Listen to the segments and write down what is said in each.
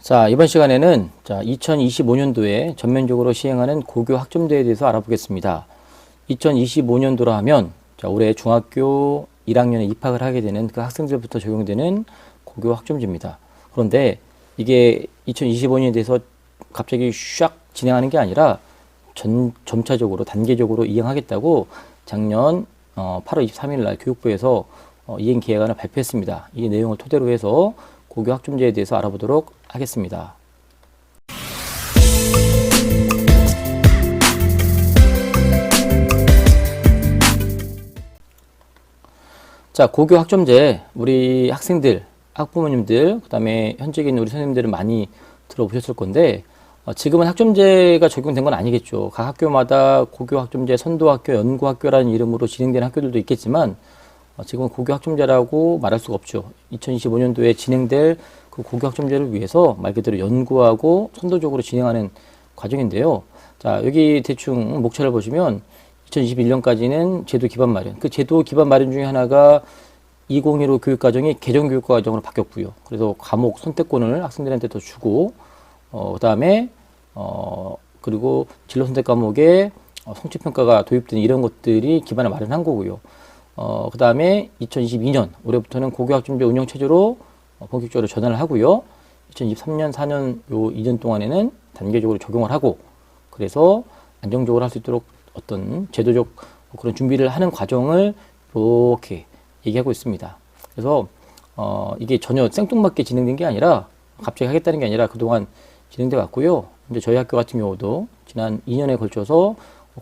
자, 이번 시간에는 2025년도에 전면적으로 시행하는 고교 학점제에 대해서 알아보겠습니다. 2025년도라 하면 올해 중학교 1학년에 입학을 하게 되는 그 학생들부터 적용되는 고교 학점제입니다. 그런데 이게 2025년에 대해서 갑자기 샥 진행하는 게 아니라 점차적으로 단계적으로 이행하겠다고 작년 8월 23일 날 교육부에서 이행 계획안을 발표했습니다. 이 내용을 토대로 해서 고교 학점제에 대해서 알아보도록 하겠습니다. 자, 고교 학점제 우리 학생들, 학부모님들, 그다음에 현직에 있는 우리 선생님들은 많이 들어보셨을 건데 지금은 학점제가 적용된 건 아니겠죠. 각 학교마다 고교 학점제, 선도학교, 연구학교라는 이름으로 진행되는 학교들도 있겠지만 지금은 고교 학점제라고 말할 수가 없죠. 2025년도에 진행될 그 고교 학점제를 위해서 말 그대로 연구하고 선도적으로 진행하는 과정인데요. 자, 여기 대충 목차를 보시면 2021년까지는 제도 기반 마련. 그 제도 기반 마련 중에 하나가 2015 교육과정이 개정교육과정으로 바뀌었고요. 그래서 과목 선택권을 학생들한테 더 주고, 그다음에 그리고 진로 선택 과목에 성취평가가 도입된 이런 것들이 기반을 마련한 거고요. 그 다음에 2022년 올해부터는 고교 학점제 운영 체제로 본격적으로 전환을 하고요. 2023년, 4년 요 2년 동안에는 단계적으로 적용을 하고 그래서 안정적으로 할 수 있도록 어떤 제도적 그런 준비를 하는 과정을 이렇게 얘기하고 있습니다. 그래서 이게 전혀 생뚱맞게 진행된 게 아니라 갑자기 하겠다는 게 아니라 그동안 진행돼 왔고요. 이제 저희 학교 같은 경우도 지난 2년에 걸쳐서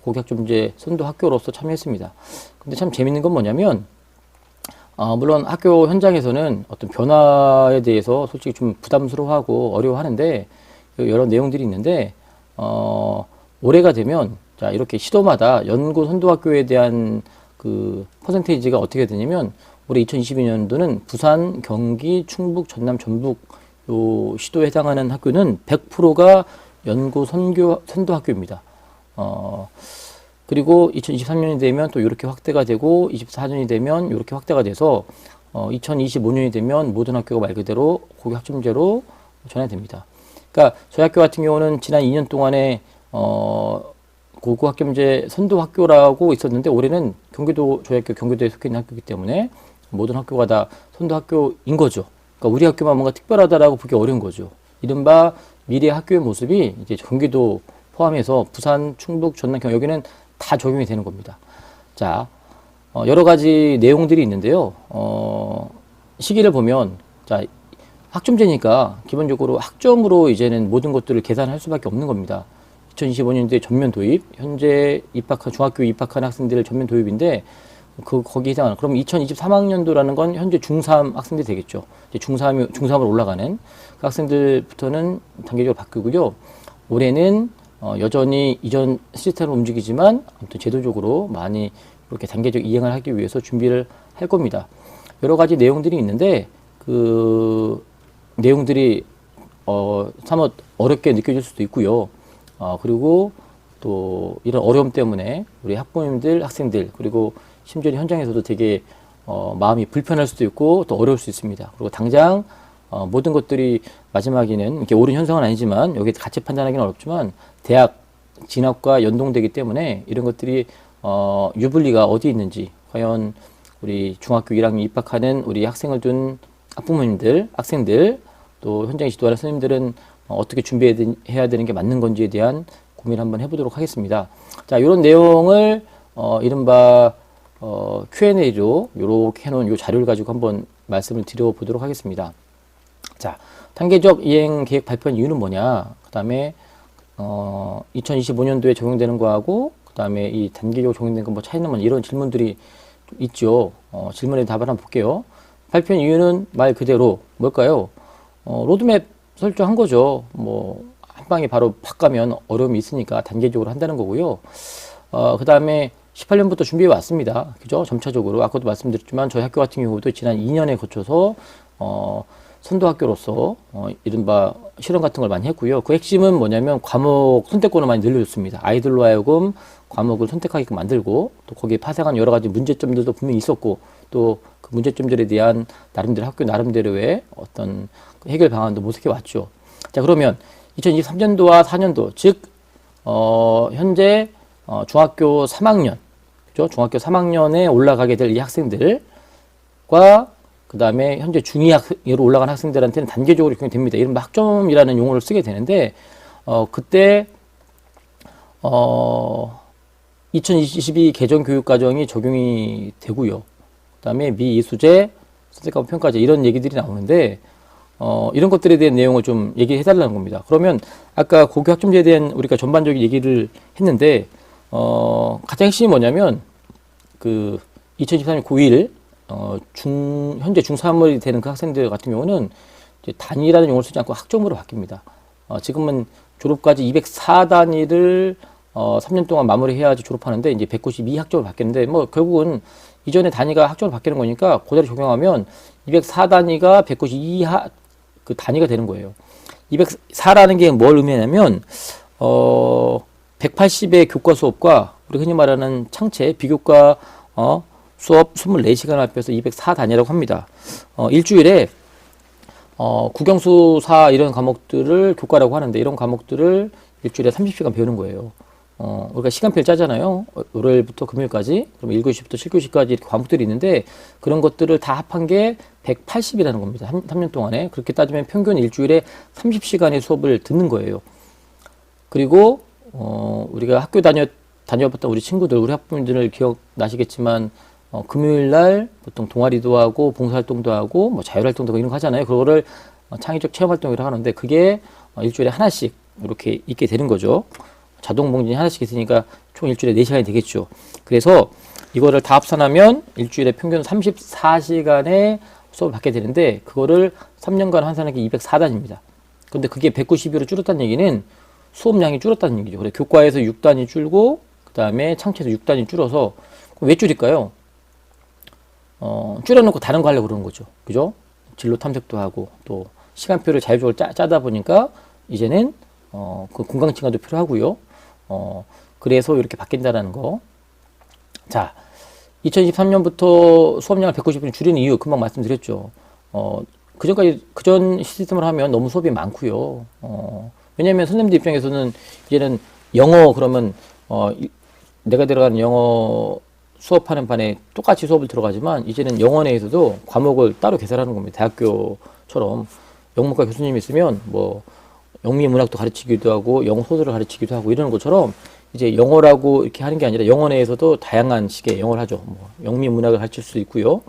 고교 학점제 선도 학교로서 참여했습니다. 근데 참 재밌는 건 뭐냐면 물론 학교 현장에서는 어떤 변화에 대해서 솔직히 좀 부담스러워하고 어려워하는데 여러 내용들이 있는데 올해가 되면 자 이렇게 시도마다 연구 선도학교에 대한 그 퍼센테이지가 어떻게 되냐면 올해 2022년도는 부산, 경기, 충북, 전남, 전북 요 시도에 해당하는 학교는 100%가 연구 선도학교입니다. 그리고 2023년이 되면 또 이렇게 확대가 되고 24년이 되면 이렇게 확대가 돼서 2025년이 되면 모든 학교가 말 그대로 고교 학점제로 전환됩니다. 그러니까 저희 학교 같은 경우는 지난 2년 동안에 고교 학점제 선도 학교라고 있었는데 올해는 경기도 저희 학교 경기도에 속해 있는 학교이기 때문에 모든 학교가 다 선도 학교인 거죠. 그러니까 우리 학교만 뭔가 특별하다라고 보기 어려운 거죠. 이른바 미래 학교의 모습이 이제 경기도 포함해서 부산, 충북, 전남, 경기 여기는 다 적용이 되는 겁니다. 자, 여러 가지 내용들이 있는데요. 시기를 보면 자, 학점제니까 기본적으로 학점으로 이제는 모든 것들을 계산할 수밖에 없는 겁니다. 2025년도에 전면 도입, 현재 입학한 중학교 입학한 학생들을 전면 도입인데 거기 해당하는 그럼 2023학년도라는 건 현재 중3 학생들이 되겠죠. 이제 중3으로 올라가는 그 학생들부터는 단계적으로 바뀌고요. 올해는 여전히 이전 시스템으로 움직이지만 아무튼 제도적으로 많이 이렇게 단계적 이행을 하기 위해서 준비를 할 겁니다. 여러 가지 내용들이 있는데 그 내용들이 사뭇 어렵게 느껴질 수도 있고요. 그리고 또 이런 어려움 때문에 우리 학부모님들, 학생들 그리고 심지어 현장에서도 되게 마음이 불편할 수도 있고 또 어려울 수 있습니다. 그리고 당장 모든 것들이 마지막에는 이렇게 옳은 현상은 아니지만 여기 같이 판단하기는 어렵지만 대학 진학과 연동되기 때문에 이런 것들이 유불리가 어디 있는지 과연 우리 중학교 1학년 입학하는 우리 학생을 둔 학부모님들, 학생들 또 현장에 지도하는 선생님들은 어떻게 준비해야 되는 게 맞는 건지에 대한 고민을 한번 해보도록 하겠습니다. 자, 이런 내용을 이른바 Q&A로 이렇게 해놓은 이 자료를 가지고 한번 말씀을 드려보도록 하겠습니다. 자, 단계적 이행 계획 발표한 이유는 뭐냐? 그 다음에 2025년도에 적용되는 거하고 그 다음에 이 단계적으로 적용되는 거 뭐 차이는 뭐 이런 질문들이 좀 있죠. 질문에 답을 한번 볼게요. 발표한 이유는 말 그대로 뭘까요? 로드맵 설정한 거죠. 뭐 한 방에 바로 팍 가면 어려움이 있으니까 단계적으로 한다는 거고요. 그 다음에 18년부터 준비해 왔습니다. 그죠? 점차적으로 아까도 말씀드렸지만 저희 학교 같은 경우도 지난 2년에 거쳐서 선도학교로서 이른바 실험 같은 걸 많이 했고요. 그 핵심은 뭐냐면 과목 선택권을 많이 늘려줬습니다. 아이들로 하여금 과목을 선택하게끔 만들고 또 거기에 파생한 여러 가지 문제점들도 분명히 있었고 또 그 문제점들에 대한 나름대로 학교 나름대로의 어떤 해결 방안도 모색해 왔죠. 자, 그러면 2023년도와 4년도, 즉, 현재, 중학교 3학년, 그죠? 중학교 3학년에 올라가게 될 이 학생들과, 그 다음에 현재 중2으로 올라간 학생들한테는 단계적으로 적용이 됩니다. 이른바 학점이라는 용어를 쓰게 되는데, 그때, 2022 개정 교육과정이 적용이 되고요. 그 다음에 미이수제, 선택과목 평가제, 이런 얘기들이 나오는데, 이런 것들에 대한 내용을 좀 얘기해 달라는 겁니다. 그러면 아까 고교 학점제에 대한 우리가 전반적인 얘기를 했는데, 가장 핵심이 뭐냐면, 2023년 고1, 현재 중3이 되는 그 학생들 같은 경우는 이제 단위라는 용어를 쓰지 않고 학점으로 바뀝니다. 지금은 졸업까지 204단위를 3년 동안 마무리해야지 졸업하는데 이제 192학점으로 바뀌는데 뭐 결국은 이전에 단위가 학점으로 바뀌는 거니까 그대로 적용하면 204단위가 192 그 단위가 되는 거예요. 204라는 게 뭘 의미하냐면 180의 교과 수업과 우리 흔히 말하는 창체 비교과 수업 24시간을 합해서 204단위라고 합니다. 일주일에 국영수사 이런 과목들을 교과라고 하는데 이런 과목들을 일주일에 30시간 배우는 거예요. 우리가 시간표를 짜잖아요. 월요일부터 금요일까지, 그럼 1교시부터 7교시까지 이렇게 과목들이 있는데 그런 것들을 다 합한 게 180이라는 겁니다. 3년 동안에. 그렇게 따지면 평균 일주일에 30시간의 수업을 듣는 거예요. 그리고 우리가 학교 다녀봤던 우리 친구들, 우리 학부모님들 기억나시겠지만 금요일 날 보통 동아리도 하고 봉사활동도 하고 뭐 자율활동도 하고 이런 거 하잖아요. 그거를 창의적 체험활동이라고 하는데 그게 일주일에 하나씩 이렇게 있게 되는 거죠. 자동 봉진이 하나씩 있으니까 총 일주일에 4시간이 되겠죠. 그래서 이거를 다 합산하면 일주일에 평균 34시간의 수업을 받게 되는데 그거를 3년간 환산한 게 204단입니다. 근데 그게 192로 줄었다는 얘기는 수업량이 줄었다는 얘기죠. 그래 교과에서 6단이 줄고 그 다음에 창체에서 6단이 줄어서 왜 줄일까요? 줄여놓고 다른 거 하려고 그러는 거죠. 그죠? 진로 탐색도 하고 또 시간표를 자율적으로 짜다 보니까 이제는 그 공강 층화도 필요하고요. 그래서 이렇게 바뀐다라는 거. 자, 2023년부터 수업량을 190분 줄이는 이유 금방 말씀드렸죠. 그전 시스템을 하면 너무 수업이 많고요. 왜냐면 선생님들 입장에서는 이제는 영어 그러면 내가 들어가는 영어 수업하는 반에 똑같이 수업을 들어가지만 이제는 영어 내에서도 과목을 따로 개설하는 겁니다. 대학교처럼 영문과 교수님이 있으면 뭐 영미 문학도 가르치기도 하고 영어 소설을 가르치기도 하고 이러는 것처럼 이제 영어라고 이렇게 하는 게 아니라 영어 내에서도 다양한 식의 영어를 하죠. 뭐 영미 문학을 가르칠 수도 있고요.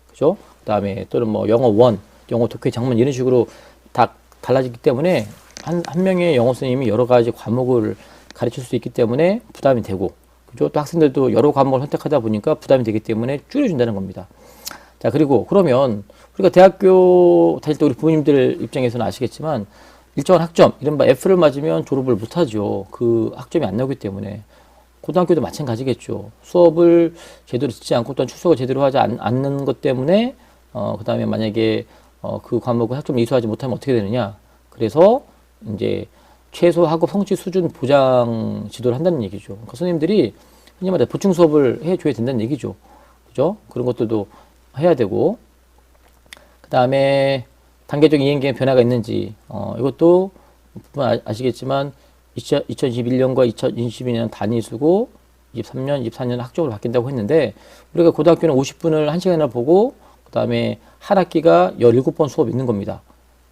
그죠? 그다음에 또는 뭐 영어 원, 영어 독해 장문 이런 식으로 다 달라지기 때문에 한 명의 영어 선생님이 여러 가지 과목을 가르칠 수 있기 때문에 부담이 되고 그죠? 또 학생들도 여러 과목을 선택하다 보니까 부담이 되기 때문에 줄여준다는 겁니다. 자, 그리고 그러면 우리가 대학교 다닐 때 우리 부모님들 입장에서는 아시겠지만 일정한 학점, 이른바 F를 맞으면 졸업을 못하죠. 그 학점이 안 나오기 때문에. 고등학교도 마찬가지겠죠. 수업을 제대로 듣지 않고 또한 출석을 제대로 하지 않는 것 때문에 그 다음에 만약에 그 과목을 학점을 이수하지 못하면 어떻게 되느냐. 그래서 이제 최소 학업 성취 수준 보장 지도를 한다는 얘기죠. 그러니까 선생님들이 흔히 말해 보충 수업을 해줘야 된다는 얘기죠. 그죠? 그런 것들도 해야 되고 그 다음에 단계적 이행기의 변화가 있는지 이것도 아시겠지만 2021년과 2022년 단위수고 23년, 24년 학종으로 바뀐다고 했는데 우리가 고등학교는 50분을 1시간이나 보고 그 다음에 한 학기가 17번 수업이 있는 겁니다.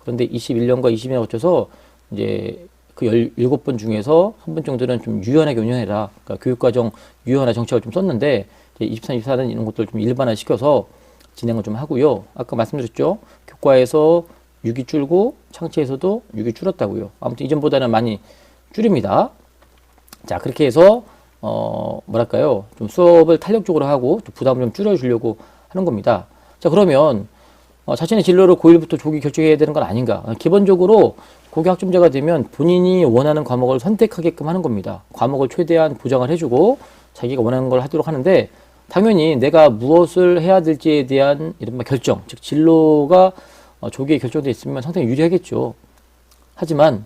그런데 21년과 22년에 거쳐서 이제 그 17번 중에서 한 번 정도는 좀 유연하게 운영해라. 그러니까 교육과정 유연화 정책을 좀 썼는데 23, 24는 이런 것들을 좀 일반화시켜서 진행을 좀 하고요. 아까 말씀드렸죠. 교과에서 6이 줄고 창체에서도 6이 줄었다고요. 아무튼 이전보다는 많이 줄입니다. 자, 그렇게 해서 뭐랄까요? 좀 수업을 탄력적으로 하고 또 부담을 좀 줄여주려고 하는 겁니다. 자, 그러면 자신의 진로를 고1부터 조기 결정해야 되는 건 아닌가? 기본적으로 고교 학점제가 되면 본인이 원하는 과목을 선택하게끔 하는 겁니다. 과목을 최대한 보장을 해주고 자기가 원하는 걸 하도록 하는데 당연히 내가 무엇을 해야 될지에 대한 이른바 결정, 즉 진로가 조기에 결정되어 있으면 상당히 유리하겠죠. 하지만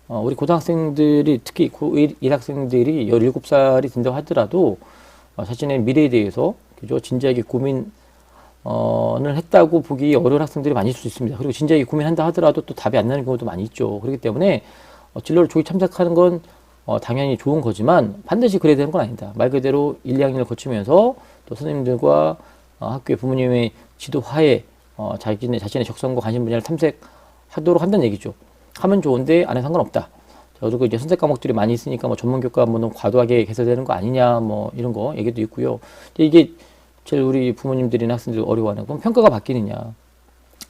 우리 고등학생들이 특히 고1 학생들이 17살이 된다고 하더라도 자신의 미래에 대해서 그죠? 진지하게 고민하지 를 했다고 보기 어려운 학생들이 많이 있을 수 있습니다. 그리고 진작에 고민한다 하더라도 또 답이 안 나는 경우도 많이 있죠. 그렇기 때문에 진로를 조기 참작하는 건 당연히 좋은 거지만 반드시 그래야 되는 건 아니다. 말 그대로 1, 2학년을 거치면서 또 선생님들과 학교의 부모님의 지도하에 자신의 적성과 관심 분야를 탐색하도록 한다는 얘기죠. 하면 좋은데 안 해도 상관없다. 그리고 이제 선택 과목들이 많이 있으니까 뭐 전문 교과 뭐 너무 과도하게 개설되는 거 아니냐 뭐 이런 거 얘기도 있고요. 이게 제일 우리 부모님들이나 학생들 어려워하는 건 평가가 바뀌느냐.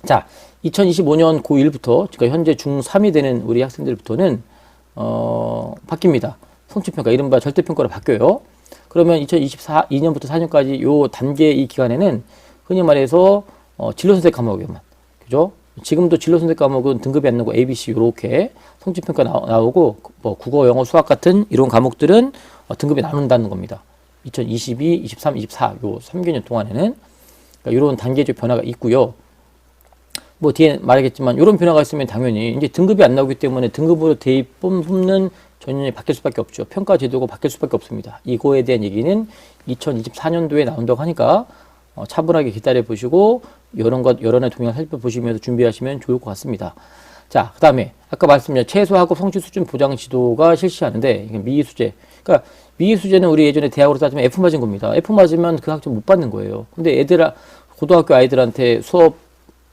자, 2025년 고1부터 그러니까 현재 중3이 되는 우리 학생들부터는 바뀝니다. 성취평가 이른바 절대평가로 바뀌어요. 그러면 2024년부터 4년까지 요 단계 이 기간에는 흔히 말해서 진로선택 과목에만 그죠? 지금도 진로선택 과목은 등급이 안 나고 A, B, C 요렇게 성취평가 나오고 뭐 국어, 영어, 수학 같은 이런 과목들은 등급이 나눈다는 겁니다. 2022, 23, 24 요 3개년 동안에는 그러니까 이런 단계적 변화가 있고요. 뭐 뒤에 말하겠지만 이런 변화가 있으면 당연히 이제 등급이 안 나오기 때문에 등급으로 대입 뽑는 전형이 바뀔 수밖에 없죠. 평가 제도가 바뀔 수밖에 없습니다. 이거에 대한 얘기는 2024년도에 나온다고 하니까 차분하게 기다려 보시고 여론의 동향을 살펴보시면서 준비하시면 좋을 것 같습니다. 자, 그 다음에 아까 말씀드린 최소학업 성취 수준 보장 지도가 실시하는데 이게 미수제. 그러니까 미수제는 우리 예전에 대학으로 따지면 F 맞은 겁니다. F 맞으면 그 학점 못 받는 거예요. 근데 고등학교 아이들한테 수업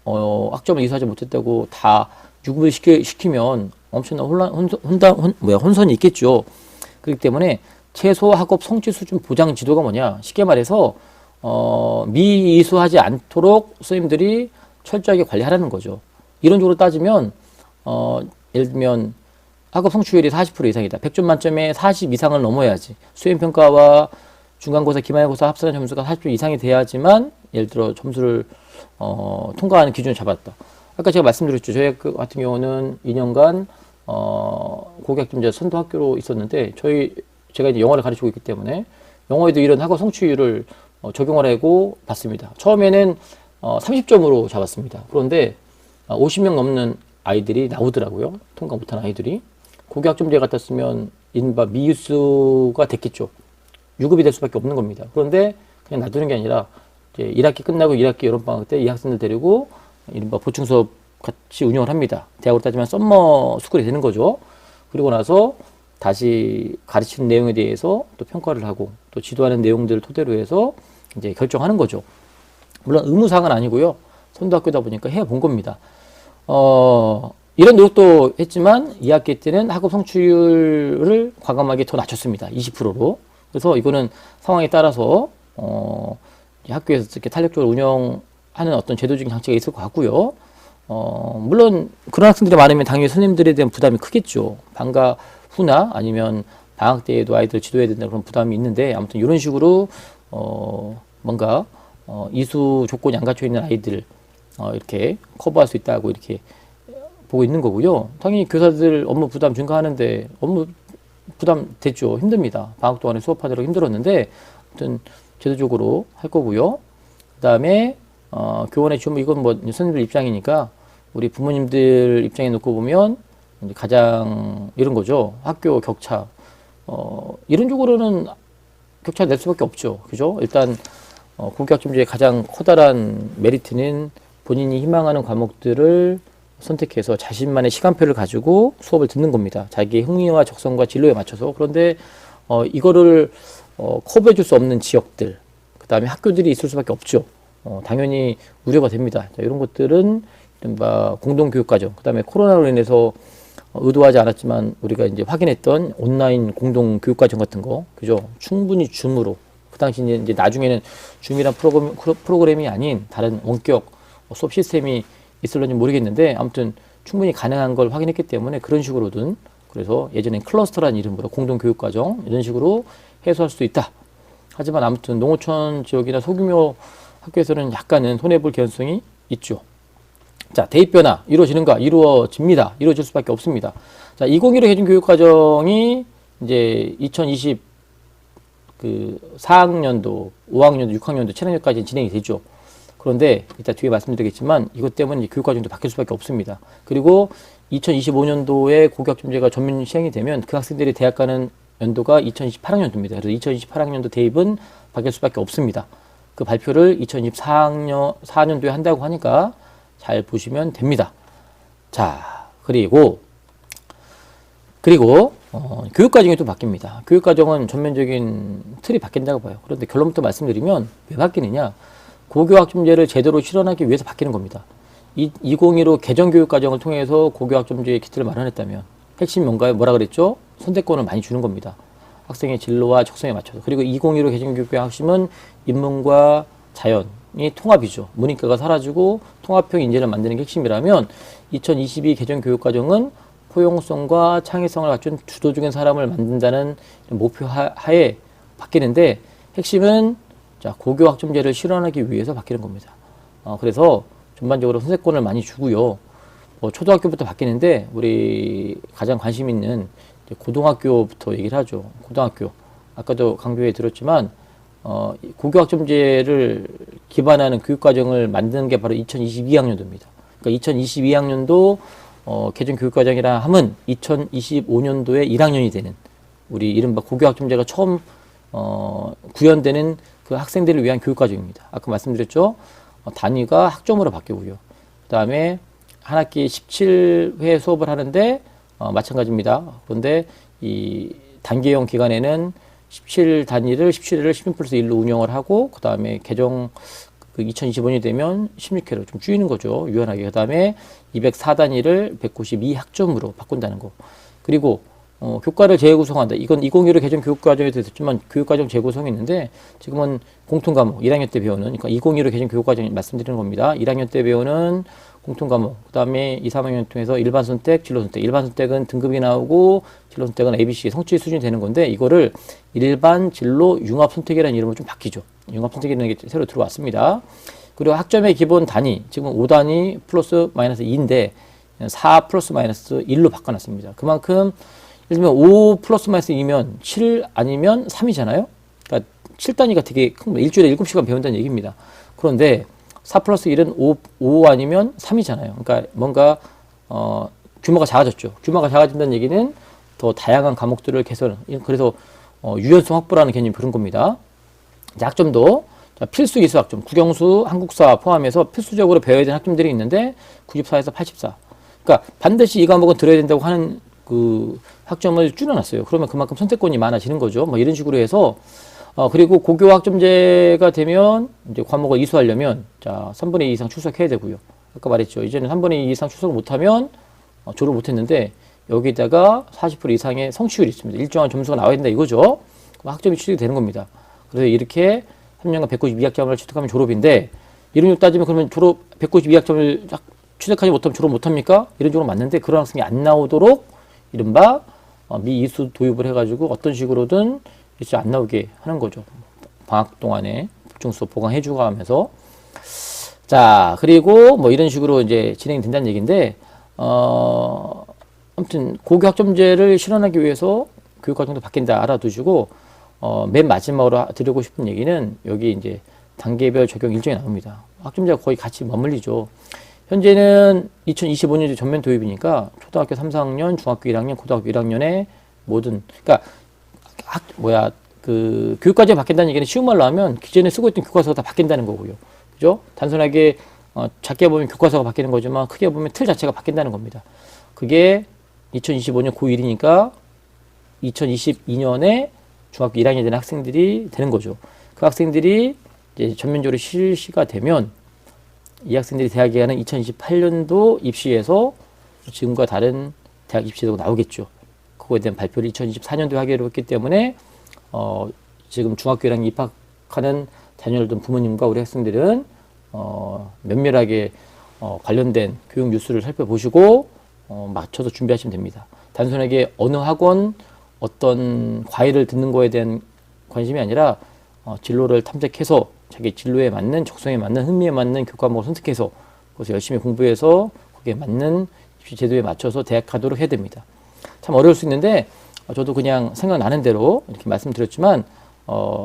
학점을 이수하지 못했다고 다 유급을 시키면 엄청난 혼선이 있겠죠. 그렇기 때문에 최소 학업 성취 수준 보장 지도가 뭐냐? 쉽게 말해서 미이수하지 않도록 선생님들이 철저하게 관리하라는 거죠. 이론적으로 따지면 예를 들면 학업 성취율이 40% 이상이다. 100점 만점에 40 이상을 넘어야지. 수행평가와 중간고사, 기말고사 합산한 점수가 40점 이상이 돼야지만 예를 들어 점수를 통과하는 기준을 잡았다. 아까 제가 말씀드렸죠. 저희 학교 같은 경우는 2년간 고교학점제 선도 학교로 있었는데 제가 이제 영어를 가르치고 있기 때문에 영어에도 이런 학업 성취율을 적용을 하고 봤습니다. 처음에는 30점으로 잡았습니다. 그런데 50명 넘는 아이들이 나오더라고요. 통과 못한 아이들이. 고교학점제 같았으면 이른바 미유수가 됐겠죠. 유급이 될 수밖에 없는 겁니다. 그런데 그냥 놔두는 게 아니라 이제 1학기 끝나고 1학기 여름방학 때 이 학생들 데리고 이른바 보충 수업 같이 운영을 합니다. 대학으로 따지면 썸머 스쿨이 되는 거죠. 그리고 나서 다시 가르치는 내용에 대해서 또 평가를 하고 또 지도하는 내용들을 토대로 해서 이제 결정하는 거죠. 물론 의무사항은 아니고요. 선도학교다 보니까 해본 겁니다. 이런 노력도 했지만 2학기 때는 학업 성취율을 과감하게 더 낮췄습니다. 20%로. 그래서 이거는 상황에 따라서 학교에서 이렇게 탄력적으로 운영하는 어떤 제도적인 장치가 있을 것 같고요. 물론 그런 학생들이 많으면 당연히 선생님들에 대한 부담이 크겠죠. 방과 후나 아니면 방학 때에도 아이들을 지도해야 된다는 그런 부담이 있는데 아무튼 이런 식으로 뭔가 이수 조건이 안 갖춰 있는 아이들 이렇게 커버할 수 있다고 이렇게 보고 있는 거고요. 당연히 교사들 업무 부담 증가하는데 업무 부담 됐죠. 힘듭니다. 방학 동안에 수업하느라 힘들었는데 아무튼 제도적으로 할 거고요. 그 다음에 교원의 지원, 이건 뭐 선생님들 입장이니까 우리 부모님들 입장에 놓고 보면 가장 이런 거죠. 학교 격차. 이론적으로는 격차 낼 수밖에 없죠. 그죠? 일단 고교학점제의 가장 커다란 메리트는 본인이 희망하는 과목들을 선택해서 자신만의 시간표를 가지고 수업을 듣는 겁니다. 자기의 흥미와 적성과 진로에 맞춰서. 그런데 이거를 커버해 줄 수 없는 지역들, 그 다음에 학교들이 있을 수밖에 없죠. 당연히 우려가 됩니다. 자, 이런 것들은 이른바 공동교육과정, 그 다음에 코로나로 인해서 의도하지 않았지만 우리가 이제 확인했던 온라인 공동교육과정 같은 거, 그죠? 충분히 줌으로. 그 당시 이제 나중에는 줌이란 프로그램이 아닌 다른 원격 수업 시스템이 있을런지 모르겠는데 아무튼 충분히 가능한 걸 확인했기 때문에 그런 식으로든 그래서 예전엔 클러스터라는 이름으로 공동교육과정 이런 식으로 해소할 수도 있다. 하지만 아무튼 농어촌 지역이나 소규모 학교에서는 약간은 손해볼 개연성이 있죠. 자, 대입 변화 이루어지는가? 이루어집니다. 이루어질 수밖에 없습니다. 자, 2015 해준 교육과정이 이제 2020 4학년도, 5학년도, 6학년도, 7학년까지 진행이 되죠. 그런데 이따 뒤에 말씀드리겠지만 이것 때문에 교육과정도 바뀔 수밖에 없습니다. 그리고 2025년도에 고교학점제가 전면 시행이 되면 그 학생들이 대학 가는 연도가 2028학년도입니다. 그래서 2028학년도 대입은 바뀔 수밖에 없습니다. 그 발표를 2024년도에 한다고 하니까 잘 보시면 됩니다. 자, 그리고 교육과정이 또 바뀝니다. 교육과정은 전면적인 틀이 바뀐다고 봐요. 그런데 결론부터 말씀드리면 왜 바뀌느냐? 고교학점제를 제대로 실현하기 위해서 바뀌는 겁니다. 2015 개정교육과정을 통해서 고교학점제의 기틀을 마련했다면 핵심이 뭔가요? 뭐라 그랬죠? 선택권을 많이 주는 겁니다. 학생의 진로와 적성에 맞춰서. 그리고 2015 개정교육의 핵심은 인문과 자연이 통합이죠. 문이과가 사라지고 통합형 인재를 만드는 게 핵심이라면 2022 개정교육과정은 포용성과 창의성을 갖춘 주도적인 사람을 만든다는 목표 하에 바뀌는데 핵심은 자, 고교학점제를 실현하기 위해서 바뀌는 겁니다. 그래서 전반적으로 선택권을 많이 주고요. 초등학교부터 바뀌는데 우리 가장 관심 있는 고등학교부터 얘기를 하죠. 고등학교. 아까도 강조해 드렸지만 고교학점제를 기반하는 교육과정을 만드는 게 바로 2022학년도입니다. 그러니까 2022학년도 개정 교육과정이라 함은 2025년도에 1학년이 되는 우리 이른바 고교학점제가 처음 구현되는 그 학생들을 위한 교육과정입니다. 아까 말씀드렸죠. 단위가 학점으로 바뀌고요. 그 다음에 한 학기 17회 수업을 하는데 마찬가지입니다. 그런데 이 단계형 기간에는 17단위를 17회를 16+1로 운영을 하고 그 다음에 개정 2025년이 되면 16회로 좀 줄이는 거죠. 유연하게. 그 다음에 204단위를 192학점으로 바꾼다는 거. 그리고 교과를 재구성한다. 이건 2015 개정 교육과정에도 됐지만 교육과정 재구성이 있는데 지금은 공통과목 1학년 때 배우는 그러니까 2015 개정 교육과정 말씀드리는 겁니다. 1학년 때 배우는 공통과목 그 다음에 2, 3학년 통해서 일반선택, 진로선택. 일반선택은 등급이 나오고 진로선택은 ABC 성취 수준이 되는 건데 이거를 일반 진로 융합선택이라는 이름으로 좀 바뀌죠. 융합선택이라는 게 새로 들어왔습니다. 그리고 학점의 기본 단위 지금 5단위 플러스 마이너스 2인데 4 플러스 마이너스 1로 바꿔놨습니다. 그만큼 예를 들면 5 플러스 마이너스 2면 7 아니면 3이잖아요. 그러니까 7단위가 되게 큰 거, 일주일에 7시간 배운다는 얘기입니다. 그런데 4 플러스 1은 5 아니면 3이잖아요. 그러니까 뭔가 규모가 작아졌죠. 규모가 작아진다는 얘기는 더 다양한 과목들을 개설, 그래서 유연성 확보라는 개념이 그런 겁니다. 학점도 필수 기수 학점, 국영수, 한국사 포함해서 필수적으로 배워야 되는 학점들이 있는데 94에서 84. 그러니까 반드시 이 과목은 들어야 된다고 하는 그 학점을 줄여놨어요. 그러면 그만큼 선택권이 많아지는 거죠. 뭐 이런 식으로 해서 그리고 고교 학점제가 되면 이제 과목을 이수하려면 자 3분의 2 이상 출석해야 되고요. 아까 말했죠. 이제는 3분의 2 이상 출석을 못하면 졸업 못했는데 여기다가 40% 이상의 성취율이 있습니다. 일정한 점수가 나와야 된다 이거죠. 그럼 학점이 취득이 되는 겁니다. 그래서 이렇게 3년간 192학점을 취득하면 졸업인데 이런 쪽 따지면 그러면 졸업 192학점을 취득하지 못하면 졸업 못합니까? 이런 쪽으로 맞는데 그런 학생이 안 나오도록 이른바 미이수 도입을 해가지고 어떤 식으로든 이제 안 나오게 하는 거죠. 방학 동안에 집중수업 보강해주고 하면서 자 그리고 뭐 이런 식으로 이제 진행이 된다는 얘기인데 아무튼 고교학점제를 실현하기 위해서 교육과정도 바뀐다 알아두시고 맨 마지막으로 드리고 싶은 얘기는 여기 이제 단계별 적용 일정이 나옵니다. 학점제가 거의 같이 맞물리죠. 현재는 2025년도 전면 도입이니까 초등학교 3, 4학년, 중학교 1학년, 고등학교 1학년에 모든 그러니까 그 교육과정이 바뀐다는 얘기는 쉬운 말로 하면 기존에 쓰고 있던 교과서가 다 바뀐다는 거고요. 그죠? 단순하게 작게 보면 교과서가 바뀌는 거지만 크게 보면 틀 자체가 바뀐다는 겁니다. 그게 2025년 고1이니까 2022년에 중학교 1학년이 되는 학생들이 되는 거죠. 그 학생들이 이제 전면적으로 실시가 되면 이 학생들이 대학에 가는 2028년도 입시에서 지금과 다른 대학 입시도 나오겠죠. 그거에 대한 발표를 2024년도에 하기로 했기 때문에 지금 중학교 1학년 입학하는 자녀를 둔 부모님과 우리 학생들은 면밀하게 관련된 교육 뉴스를 살펴보시고 맞춰서 준비하시면 됩니다. 단순하게 어느 학원 어떤 과외를 듣는 거에 대한 관심이 아니라 진로를 탐색해서 자기 진로에 맞는 적성에 맞는 흥미에 맞는 교과목을 선택해서 그것을 열심히 공부해서 거기에 맞는 입시 제도에 맞춰서 대학 가도록 해야 됩니다. 참 어려울 수 있는데 저도 그냥 생각나는 대로 이렇게 말씀드렸지만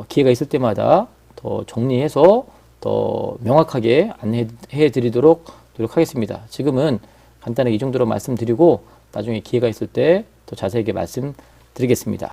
기회가 있을 때마다 더 정리해서 더 명확하게 안내해 드리도록 노력하겠습니다. 지금은 간단하게 이 정도로 말씀드리고 나중에 기회가 있을 때 더 자세하게 말씀드리겠습니다.